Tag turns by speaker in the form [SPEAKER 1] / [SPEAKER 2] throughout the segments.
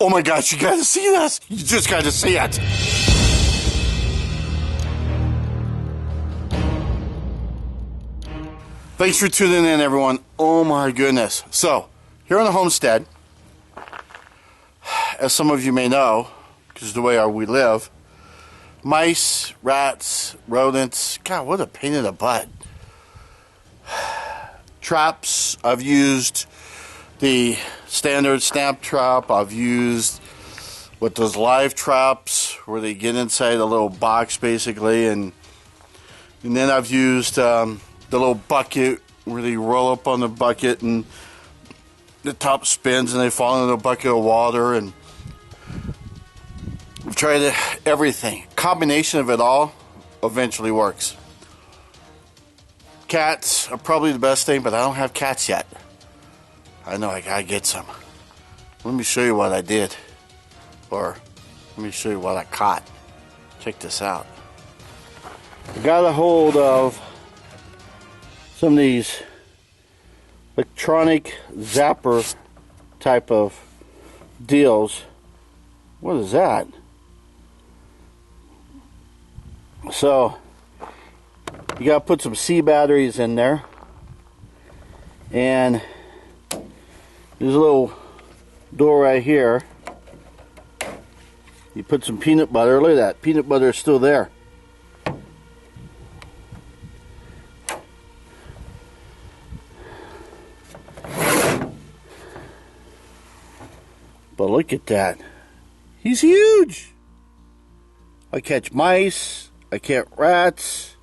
[SPEAKER 1] Oh my gosh, you gotta see this. You just gotta see it. Thanks for tuning in, everyone. Oh my goodness. So, here on the homestead, as some of you may know, because of the way we live, mice, rats, rodents, God, what a pain in the butt. Traps, I've used the standard snap trap. I've used with those live traps where they get inside a little box basically, and then I've used the little bucket where they roll up on the bucket and the top spins and they fall into a bucket of water, and I've tried everything. Combination of it all eventually works. Cats are probably the best thing, but I don't have cats yet. I know I gotta get some. Let me show you what I did. Or let me show you what I caught. Check this out. I got a hold of some of these electronic zapper type of deals. What is that? So you gotta put some C batteries in there, and there's a little door right here. You put some peanut butter. Look at that, peanut butter is still there. But look at that, he's huge. I catch mice, I catch rats.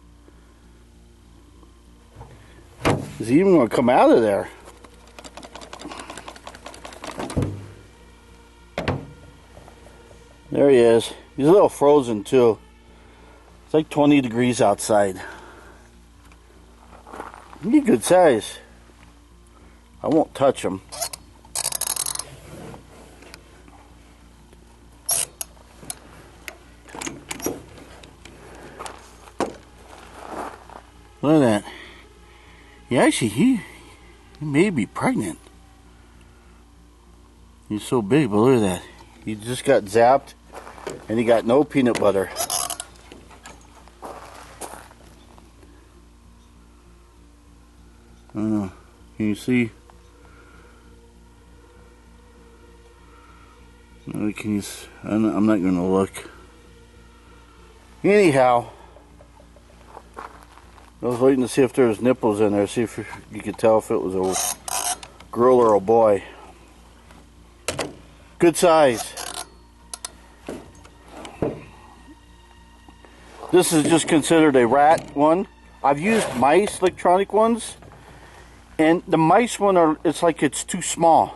[SPEAKER 1] Is he even going to come out of there? There he is. He's a little frozen too. It's like 20 degrees outside. He's a good size. I won't touch him. Look at that. Yeah, actually, he may be pregnant. He's so big, but look at that. He just got zapped, and he got no peanut butter. I don't know. Can you see? Can you? I'm not going to look. Anyhow, I was waiting to see if there was nipples in there, see if you could tell if it was a girl or a boy. Good size. This is just considered a rat one. I've used mice, electronic ones, and the mice one it's like it's too small.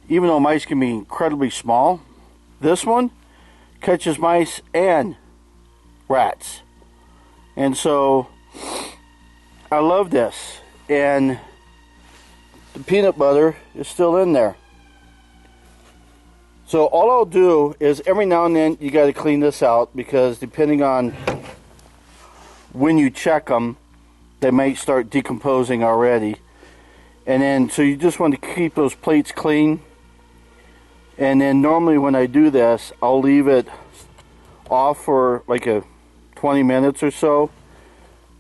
[SPEAKER 1] Even though mice can be incredibly small, this one catches mice and rats. And so I love this, and the peanut butter is still in there. So all I'll do is every now and then you got to clean this out, because depending on when you check them, they might start decomposing already. And then so you just want to keep those plates clean. And then normally when I do this, I'll leave it off for like 20 minutes or so,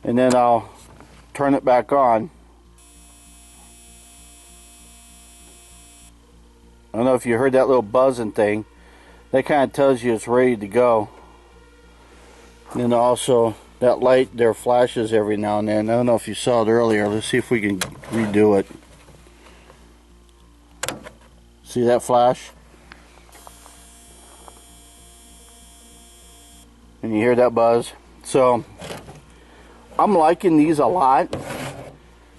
[SPEAKER 1] and then I'll turn it back on. I don't know if you heard that little buzzing thing. That kind of tells you it's ready to go. And also that light there flashes every now and then. I don't know if you saw it earlier. Let's see if we can redo it. See that flash? And you hear that buzz? So I'm liking these a lot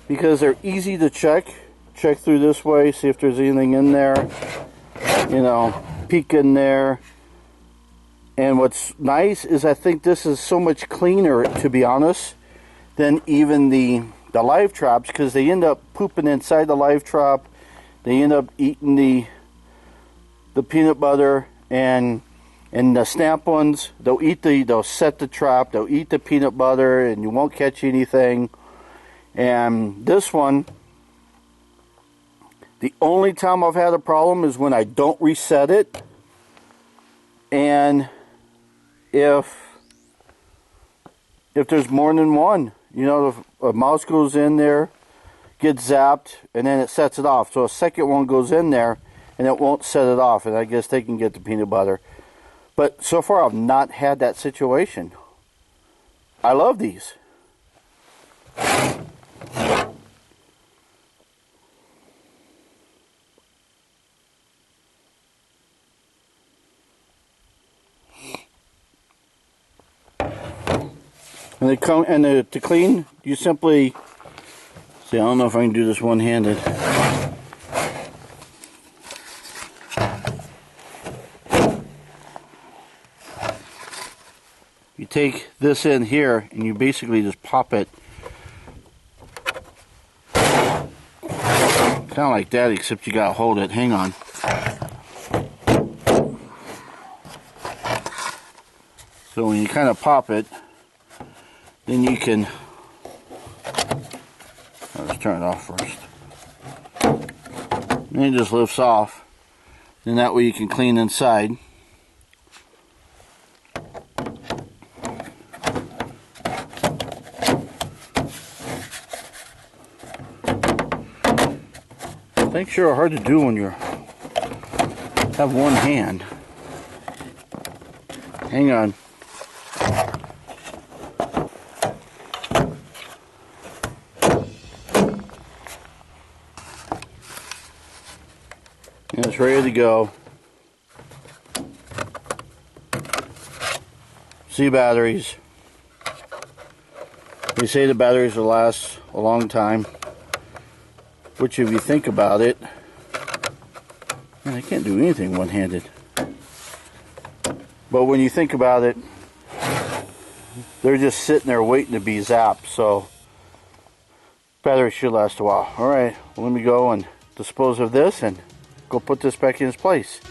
[SPEAKER 1] because they're easy to check. Check through this way, see if there's anything in there. You know, peek in there. And what's nice is I think this is so much cleaner, to be honest, than even the live traps, because they end up pooping inside the live trap. They end up eating the peanut butter, and the snap ones, they'll set the trap, they'll eat the peanut butter, and you won't catch anything. And this one, The only time I've had a problem is when I don't reset it, and if there's more than one. You know, if a mouse goes in there, gets zapped, and then it sets it off. So a second one goes in there, and it won't set it off, and I guess they can get the peanut butter. But so far, I've not had that situation. I love these. And they come, and to clean, you simply, see, I don't know if I can do this one-handed. You take this in here, and you basically just pop it. Kind of like that, except you gotta hold it. Hang on. So when you kind of pop it, then you can, let's turn it off first. And it just lifts off. Then that way you can clean inside. Things sure are hard to do when you have one hand. Hang on. And it's ready to go. See, batteries. They say the batteries will last a long time. Which, if you think about it, man, I can't do anything one-handed. But when you think about it, they're just sitting there waiting to be zapped. So, battery should last a while. Alright, well, let me go and dispose of this and go put this back in its place.